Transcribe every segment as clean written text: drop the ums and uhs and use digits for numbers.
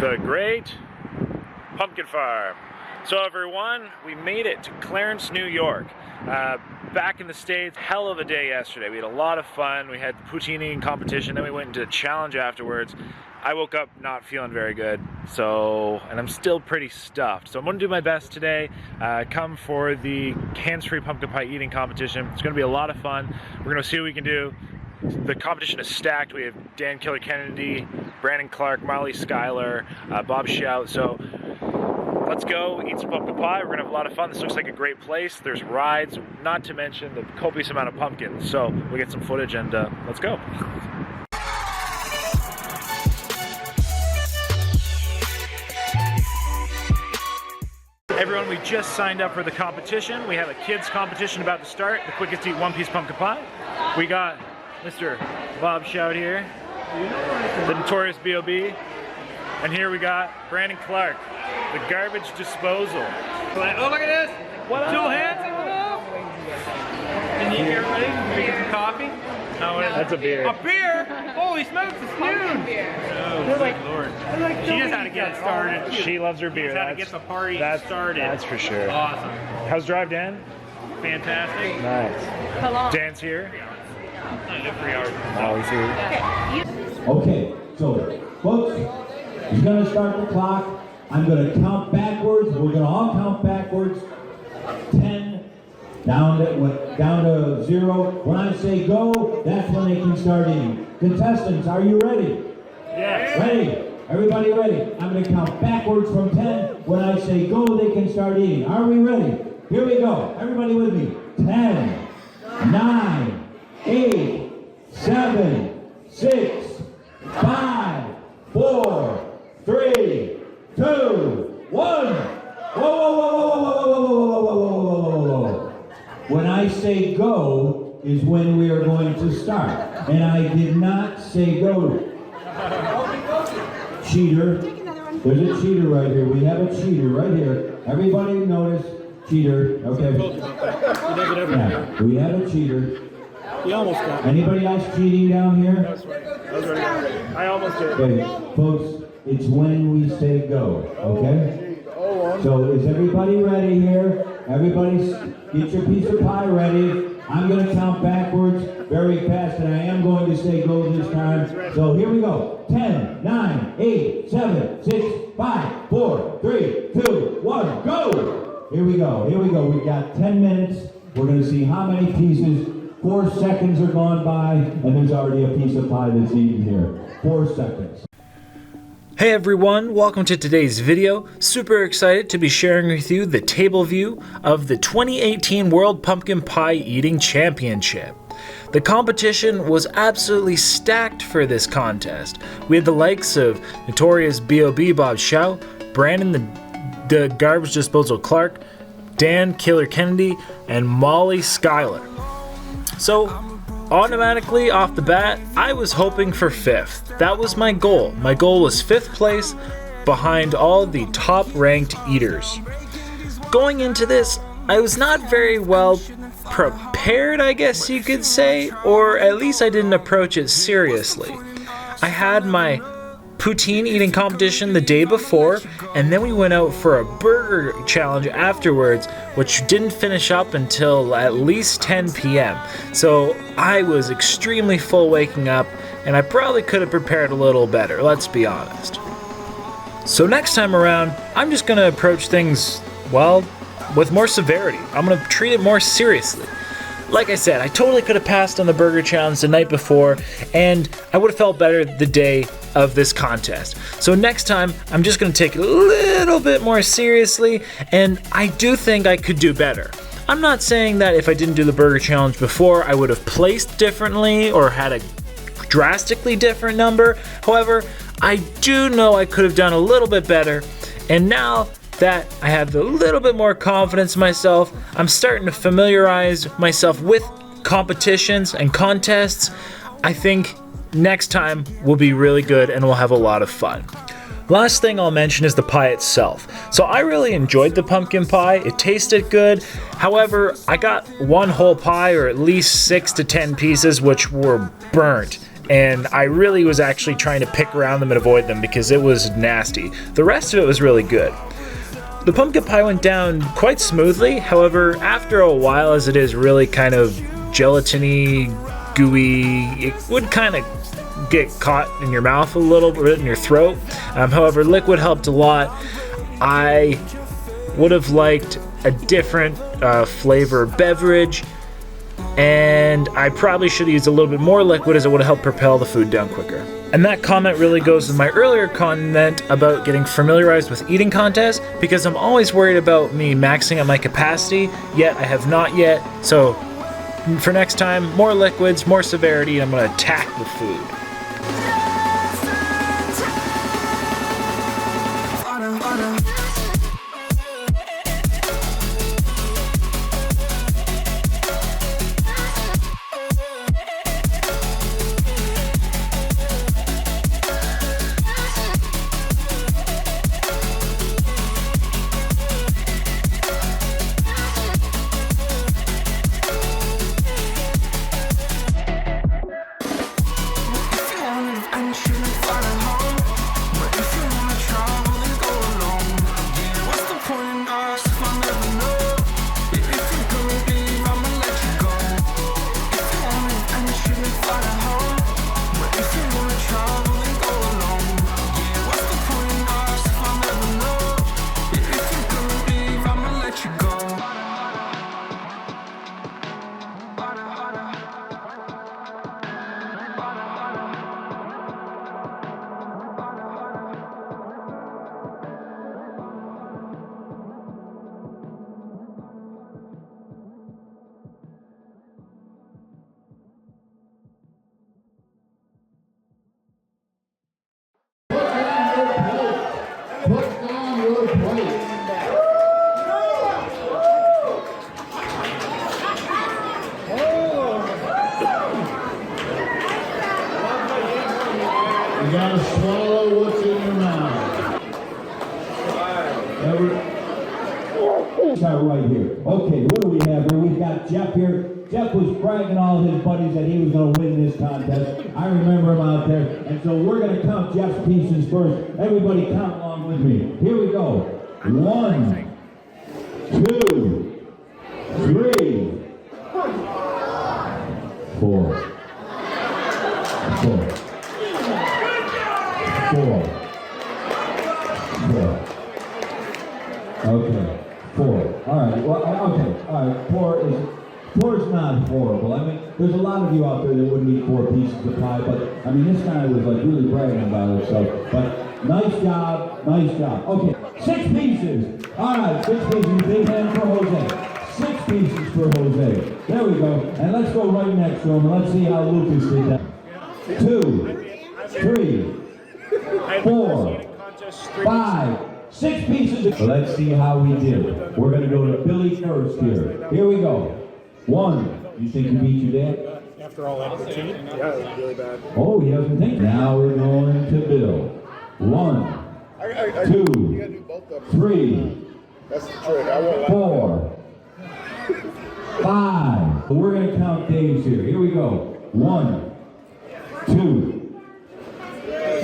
the great pumpkin farm. So everyone, we made it to Clarence, New York. Back in the States, hell of a day yesterday. We had a lot of fun. We had the poutine eating competition, then we went into a challenge afterwards. I woke up not feeling very good, and I'm still pretty stuffed. So I'm gonna do my best today. Come for the hands-free pumpkin pie eating competition. It's gonna be a lot of fun. We're gonna see what we can do. The competition is stacked. We have Dan Killer Kennedy, Brandon Clark, Molly Schuyler, Bob Shoudt. So let's go eat some pumpkin pie. We're gonna have a lot of fun. This looks like a great place. There's rides, not to mention the copious amount of pumpkins. So we'll get some footage and let's go. Everyone, we just signed up for the competition. We have a kids competition about to start. The quickest to eat one-piece pumpkin pie. We got Mr. Bob Shoudt here, the notorious B.O.B. And here we got Brandon Clark, the garbage disposal. Oh, look at this! What Joel Hansen, what up? And you get ready? Make some coffee? Oh, that's a beer. A beer? Holy smokes, it's noon! Oh, good lord. She knows how to get it started. She loves her beer. She knows how to get the party started. That's for sure. Awesome. How's drive, Dan? Fantastic. Nice. How long? Dan's here. I live 3 hours. Molly's here. Okay, so folks, he's going to start the clock. I'm going to count backwards. We're going to all count backwards. 10 down to 0. When I say go, that's when they can start eating. Contestants, are you ready? Yes. Ready? Everybody ready? I'm going to count backwards from 10. When I say go, they can start eating. Are we ready? Here we go. Everybody with me. 10, 9, 8, 7, 6, 5, 4, 3, 2, 1. Whoa, whoa, whoa, whoa, whoa, whoa, whoa, whoa, whoa, whoa. When I say go is when we are going to start. And I did not say go. Cheater. There's a cheater right here. We have a cheater right here. Everybody notice cheater. Okay. Yeah, we have a cheater. He almost got it. Anybody else cheating down here? That's right. I almost did. Okay, folks, it's when we say go, okay? So is everybody ready here? Everybody get your piece of pie ready. I'm going to count backwards very fast, and I am going to say go this time. So here we go. 10, 9, 8, 7, 6, 5, 4, 3, 2, 1, go! Here we go. Here we go. We've got 10 minutes. We're going to see how many pieces. 4 seconds are gone by, and there's already a piece of pie that's eaten here. 4 seconds. Hey everyone, welcome to today's video. Super excited to be sharing with you the table view of the 2018 World Pumpkin Pie Eating Championship. The competition was absolutely stacked for this contest. We had the likes of notorious B.O.B. Bob Shoudt, Brandon the Garbage Disposal Clark, Dan Killer Kennedy, and Molly Schuyler. So, automatically off the bat, I was hoping for 5th. That was my goal. My goal was 5th place behind all the top-ranked eaters. Going into this, I was not very well prepared, I guess you could say, or at least I didn't approach it seriously. I had my poutine eating competition the day before, and then we went out for a burger challenge afterwards, which didn't finish up until at least 10 p.m. So I was extremely full waking up, and I probably could have prepared a little better, let's be honest. So next time around, I'm just going to approach things, well, with more severity. I'm going to treat it more seriously. Like I said, I totally could have passed on the burger challenge the night before, and I would have felt better the day of this contest. So next time, I'm just going to take it a little bit more seriously, and I do think I could do better. I'm not saying that if I didn't do the burger challenge before, I would have placed differently or had a drastically different number. However, I do know I could have done a little bit better, and now that I have a little bit more confidence in myself, I'm starting to familiarize myself with competitions and contests. I think next time will be really good and we'll have a lot of fun. Last thing I'll mention is the pie itself. So I really enjoyed the pumpkin pie. It tasted good. However, I got one whole pie, or at least 6 to 10 pieces, which were burnt. and I really was actually trying to pick around them and avoid them because it was nasty. The rest of it was really good. The pumpkin pie went down quite smoothly, however, after a while, as it is really kind of gelatiny, gooey, it would kind of get caught in your mouth a little bit, in your throat. However, liquid helped a lot. I would have liked a different flavor beverage, and I probably should have used a little bit more liquid, as it would have helped propel the food down quicker. And that comment really goes with my earlier comment about getting familiarized with eating contests, because I'm always worried about me maxing out my capacity, yet I have not yet. So for next time, more liquids, more severity, and I'm going to attack the food. You gotta swallow what's in your mouth. Right here. Okay, what do we have here? We've got Jeff here. Jeff was bragging all his buddies that he was going to win this contest. I remember him out there. And so we're going to count Jeff's pieces first. Everybody count along with me. Here we go. 1, 2, 3, 4. 4. Okay. 4. All right. Well, okay. All right. 4 is not horrible. I mean, there's a lot of you out there that wouldn't eat 4 pieces of pie, but I mean, this guy was like really bragging about it. So, but nice job. Nice job. Okay. 6 pieces. All right. 6 pieces. Big hand for Jose. 6 pieces for Jose. There we go. And let's go right next to him and let's see how Lucas did that. 2, 3, 4, 5, 6 pieces. So let's see how we did. We're going to go to Billy first here. Here we go. 1. You think you beat your dad? After all that routine? Yeah, it was really bad. Oh, he doesn't think. Now we're going to Bill. 1, 2, 3, That's the trick. I won't 4, 5. We're going to count Dave's here. Here we go. 1, 2,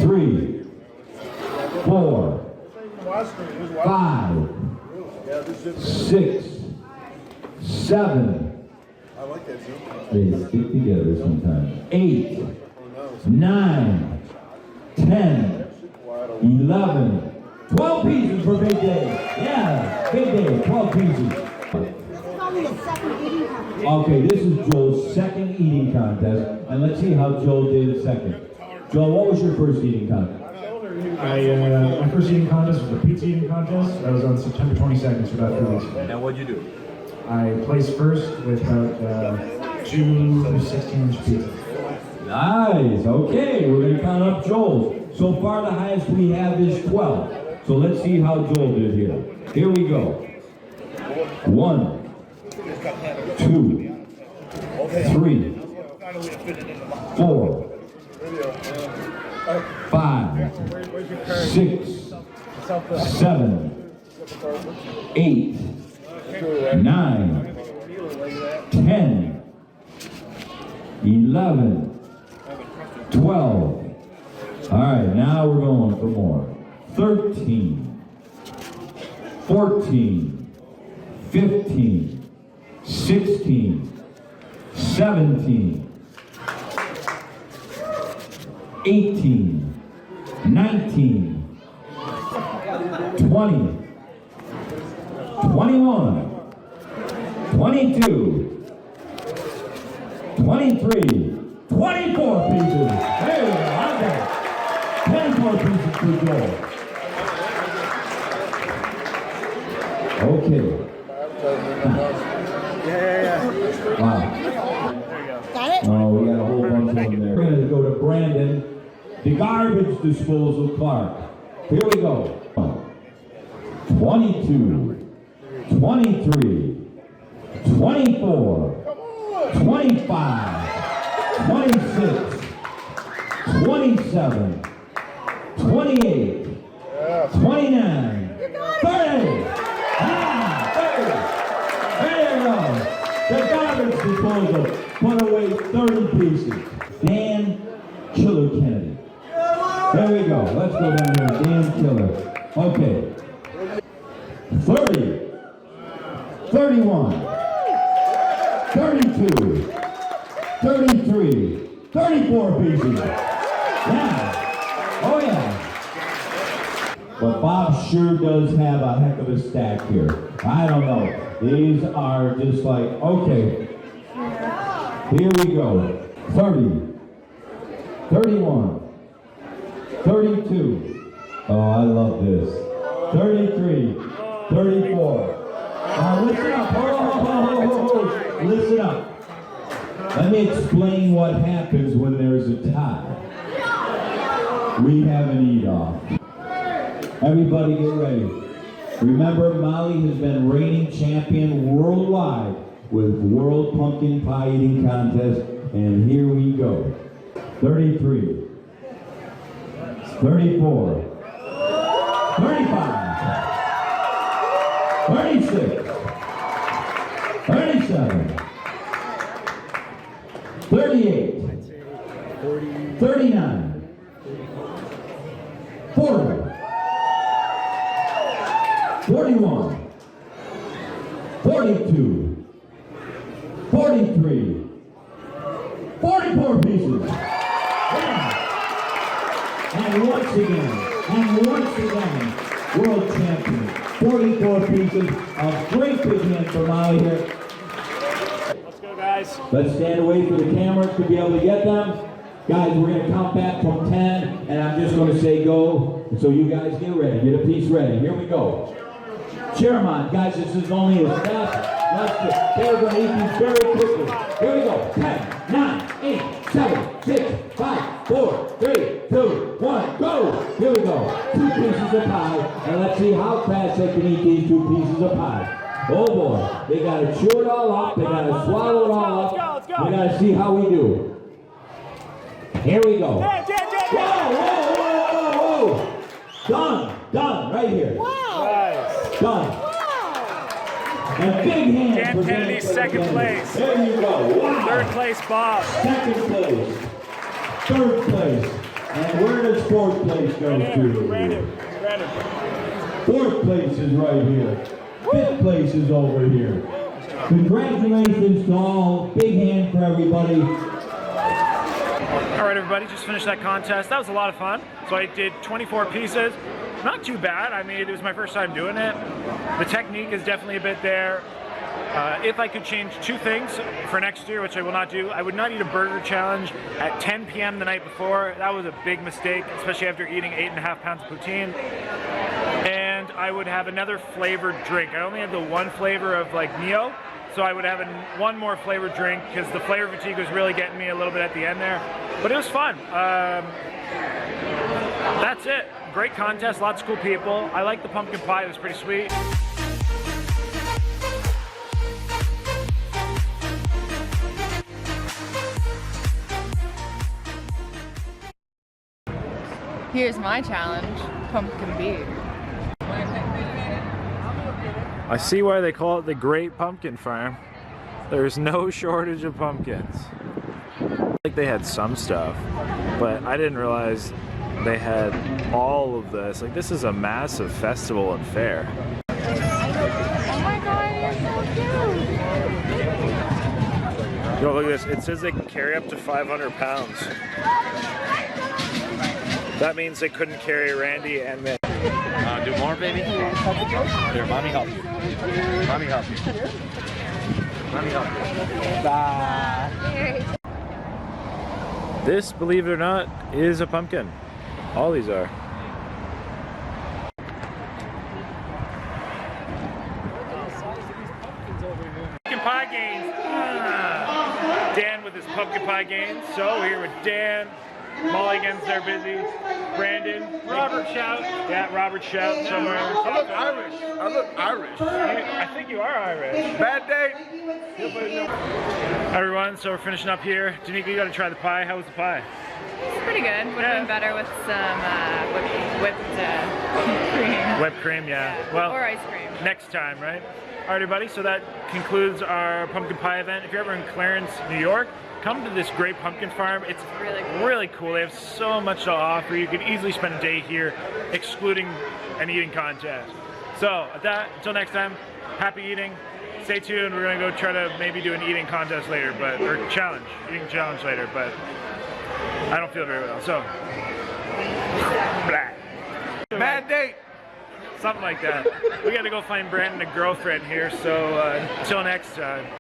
3, 4, 5, 6, 7. I like that Zoom. They stick together sometimes. 8, 9, 10, 11, 12 pieces for Big Dave. Yeah, Big Dave, 12 pieces. Okay, this is Joel's second eating contest, and let's see how Joel did second. Joel, what was your first eating contest? My first eating contest was a pizza eating contest. That was on September 22nd, so about 3 weeks ago. And what'd you do? I placed first with about 2 16-inch pizzas. Nice. Okay, we're going to count up Joel's. So far, the highest we have is 12. So let's see how Joel did here. Here we go. 1, 2, 3, 4, 5, 6, 7, 8, 9, 10, 11, 12. All right, now we're going for more. 13, 14, 15, 16, 17, 18, 19, 20, 21, 22, 23, 24 pieces. There we go, how's that? 24 pieces for Joel. Okay. Wow. Got it? Oh, we got a whole bunch of them there. We're going to go to Brandon, the garbage disposal Clark. Here we go. 22, 23, 24, 25, 26, 27, 28, 29, 30. Ah, 30. There you go. The garbage disposal put away 30 pieces. Dan Killer Kennedy. There we go. Let's go down there. Dan Killer. Okay. 30, 31, 32, 33, 34 pieces. Yeah. Oh yeah. But Bob sure does have a heck of a stack here. I don't know. These are just like, okay. Here we go. 30, 31, 32. Oh, I love this. 33, 34. Listen up. Hold. Listen up. Let me explain what happens when there's a tie. We have an eat-off. Everybody get ready. Remember, Molly has been reigning champion worldwide with World Pumpkin Pie Eating Contest, and here we go. 33, 34, 35, 36, 37, 38, 39, 40, 41, 42, 43, 44 pieces. Yeah. And once again, world champion. 44 pieces. A great big hand for Molly here. Let's go, guys. Let's stand away for the cameras to be able to get them. Guys, we're going to count back from 10, and I'm just going to say go. So you guys get ready. Get a piece ready. Here we go. Cheer them on. Guys, this is only a step. They're going to eat these very quickly. Here we go. 10, 9, 8, 7, 6, 5, 4, 3, 2, 1, go! Here we go. 2 pieces of pie, and let's see how fast they can eat these 2 pieces of pie. Oh boy, they got to chew it all up, they got to swallow it all up. We got to see how we do. Here we go. Whoa! Done, right here. Wow. Done. And big hands Dan for Kennedy's second place. There you go. Wow. Third place, Bob. Second place. Third place. And where does fourth place go to? Brandon. Fourth place is right here. Fifth place is over here. Congratulations to all. Big hand for everybody. All right, everybody, just finished that contest. That was a lot of fun. So I did 24 pieces. Not too bad. I mean, it was my first time doing it. The technique is definitely a bit there. If I could change 2 things for next year, which I will not do, I would not eat a burger challenge at 10 p.m. the night before. That was a big mistake, especially after eating 8.5 pounds of poutine. And I would have another flavored drink. I only had the one flavor of like Neo, so I would have one more flavored drink because the flavor fatigue was really getting me a little bit at the end there. But it was fun. That's it. Great contest, lots of cool people. I like the pumpkin pie, it was pretty sweet. Here's my challenge, pumpkin beer. I see why they call it the Great Pumpkin Farm. There's no shortage of pumpkins. like they had some stuff, but I didn't realize they had all of this. Like, this is a massive festival and fair. Oh my god, you're so cute. Yo, look at this. It says they can carry up to 500 pounds. That means they couldn't carry Randy and me. Do more, baby? Here, mommy help you. Mommy help you. Mommy help you. Bye. This, believe it or not, is a pumpkin. All these are. Pumpkin pie games. Dan with his pumpkin pie games. So we're here with Dan. Molly against there busy. Brandon. Robert Shoudt. Yeah, Robert Shoudt somewhere. I look Irish. I look Irish. I think you are Irish. Bad day. Everyone, so we're finishing up here. Danica, you gotta try the pie. How was the pie? It's pretty good. Would have been better with some whipped cream. Whipped cream, yeah. Well, Or ice cream. next time, right? All right, everybody, so that concludes our pumpkin pie event. If you're ever in Clarence, New York, come to this great pumpkin farm. It's really cool. They have so much to offer. You could easily spend a day here, excluding an eating contest. So, at that, until next time, happy eating. Stay tuned. We're gonna go try to maybe do an eating contest later, or eating challenge later, but I don't feel very well, so. Blah. Bad day. Something like that. We gotta go find Brandon a girlfriend here, so until next time.